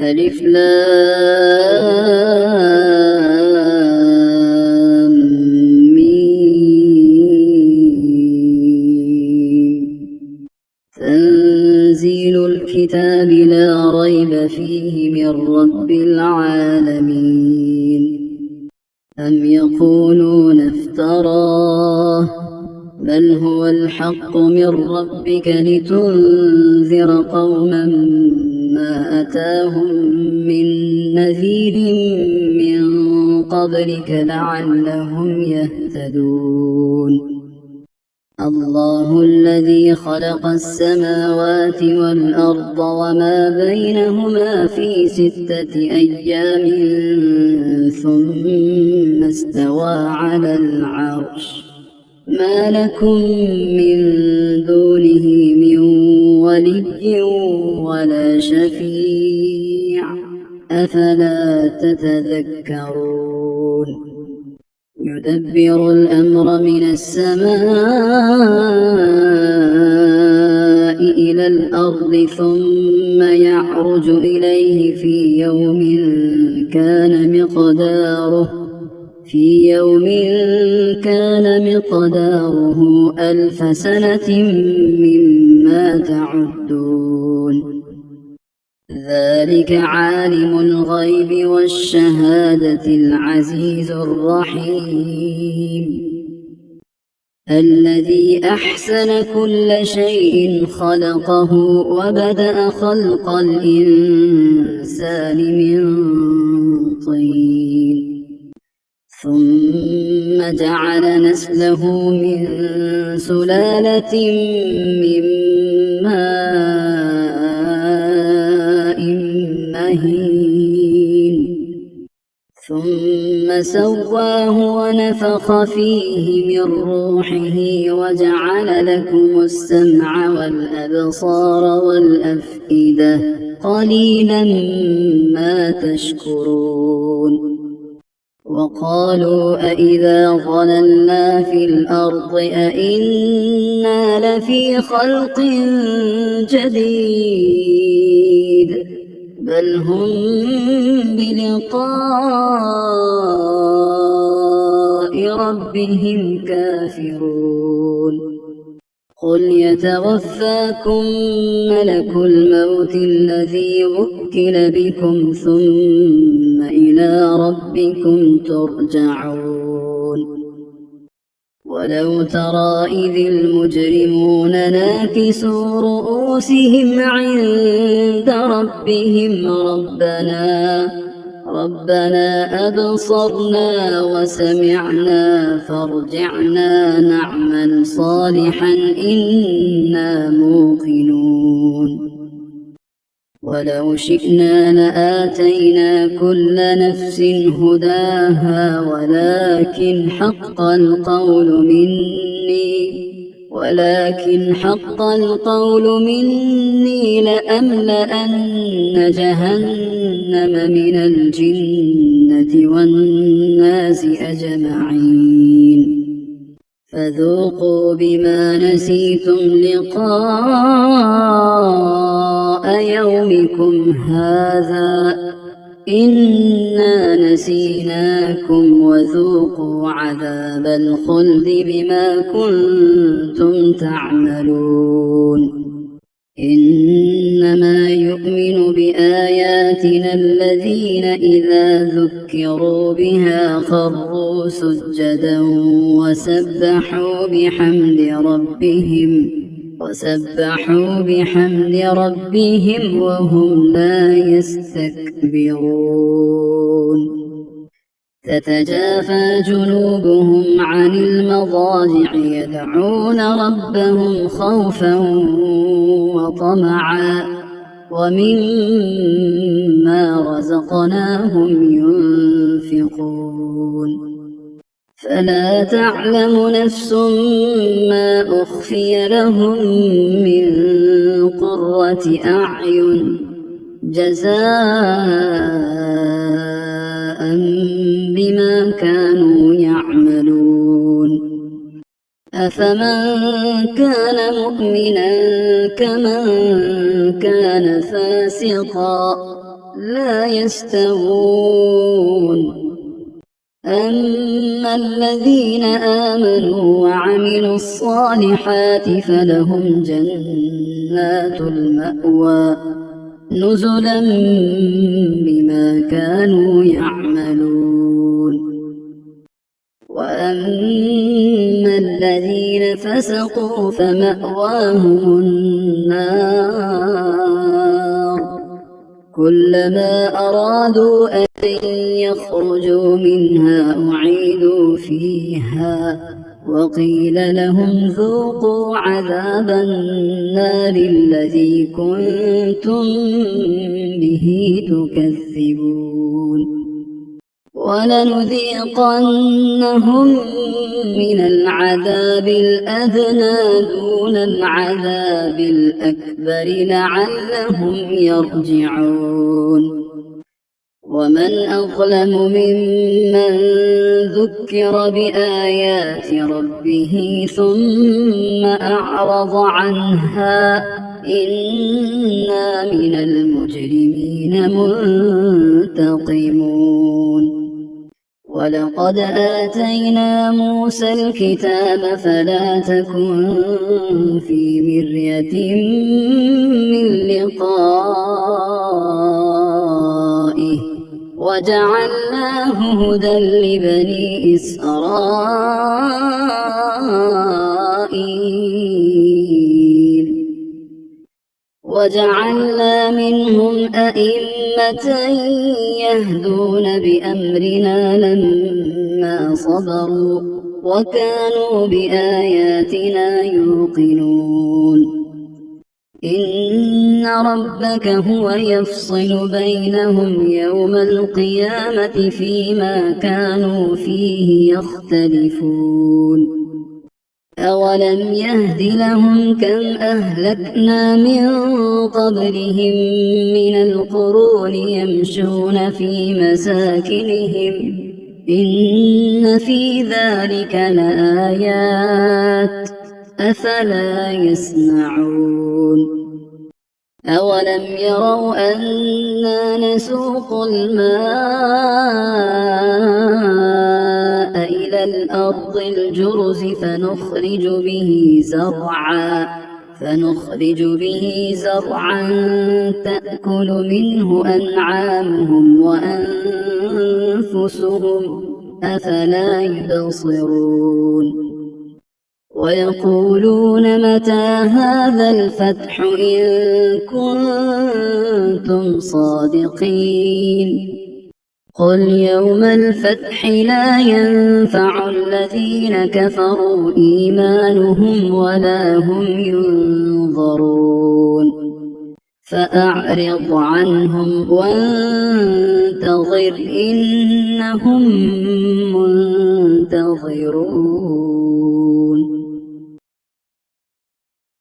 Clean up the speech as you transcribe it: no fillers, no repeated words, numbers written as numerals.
ألف لام ميم. تنزيل الكتاب لا ريب فيه من رب العالمين. أم يقولون افتراه بل هو الحق من ربك لتنذر قوما ما أتاهم من نذير من قبلك لعلهم يهتدون. الله الذي خلق السماوات والأرض وما بينهما في 6 أيام ثم استوى على العرش. ما لكم من دونه من ولي ولا شفيع أفلا تتذكرون. يدبر الأمر من السماء إلى الأرض ثم يعرج إليه في يوم كان مقداره 1000 سنة مما تعدون. ذلك عالم الغيب والشهادة العزيز الرحيم الذي أحسن كل شيء خلقه وبدأ خلق الإنسان من طين ثم جعل نسله من سلالة من ماء مهين ثم سواه ونفخ فيه من روحه وجعل لكم السمع والأبصار والأفئدة قليلا ما تشكرون. وقالوا أإذا ضللنا في الأرض أإنا لفي خلق جديد بل هم بلقاء ربهم كافرون. قل يتوفاكم ملك الموت الذي وكل بكم ثم إلى ربكم ترجعون. ولو ترى إذ المجرمون ناكسوا رؤوسهم عند ربهم ربنا أبصرنا وسمعنا فارجعنا نعمل صالحا إنا موقنون. ولو شئنا لآتينا كل نفس هداها ولكن حق القول مني لأملأن جهنم من الجنة والناس أجمعين. فذوقوا بما نسيتم لقاء يومكم هذا إنا نسيناكم وذوقوا عذاب الخلد بما كنتم تعملون. إنما يؤمن بآياتنا الذين إذا ذكروا بها خروا سجدا وسبحوا بحمد ربهم وهم لا يستكبرون. تتجافى جنوبهم عن المضاجع يدعون ربهم خوفا وطمعا ومما رزقناهم ينفقون. فلا تعلم نفس ما أخفي لهم من قرة أعين جزاء بما كانوا يعملون. أفمن كان مؤمنا كمن كان فاسقا لا يستوون. أما الذين آمنوا وعملوا الصالحات فلهم جنات المأوى نزلا بما كانوا يعملون. وأما الذين فسقوا فمأواهم النار كلما أرادوا أن يخرجوا منها أعيدوا فيها وقيل لهم ذوقوا عذاب النار الذي كنتم به تكذبون. ولنذيقنهم من العذاب الأدنى دون العذاب الأكبر لعلهم يرجعون. ومن أظلم ممن ذكر بآيات ربه ثم أعرض عنها إنا من المجرمين منتقمون. ولقد آتينا موسى الكتاب فلا تكن في مرية من لقائه وجعلناه هدى لبني إسرائيل وجعلنا منهم أئمة يهدون بأمرنا لما صبروا وكانوا بآياتنا يوقنون. إن ربك هو يفصل بينهم يوم القيامة فيما كانوا فيه يختلفون. أولم يهد لهم كم أهلكنا من قبلهم من القرون يمشون في مساكنهم إن في ذلك لآيات أفلا يسمعون. أولم يروا أنا نسوق الماء إلى الأرض الجرز فنخرج به زرعا تأكل منه أنعامهم وأنفسهم أفلا يبصرون. ويقولون متى هذا الفتح إن كنتم صادقين قل يوم الفتح لا ينفع الذين كفروا إيمانهم ولا هم ينظرون. فأعرض عنهم وانتظر إنهم منتظرون.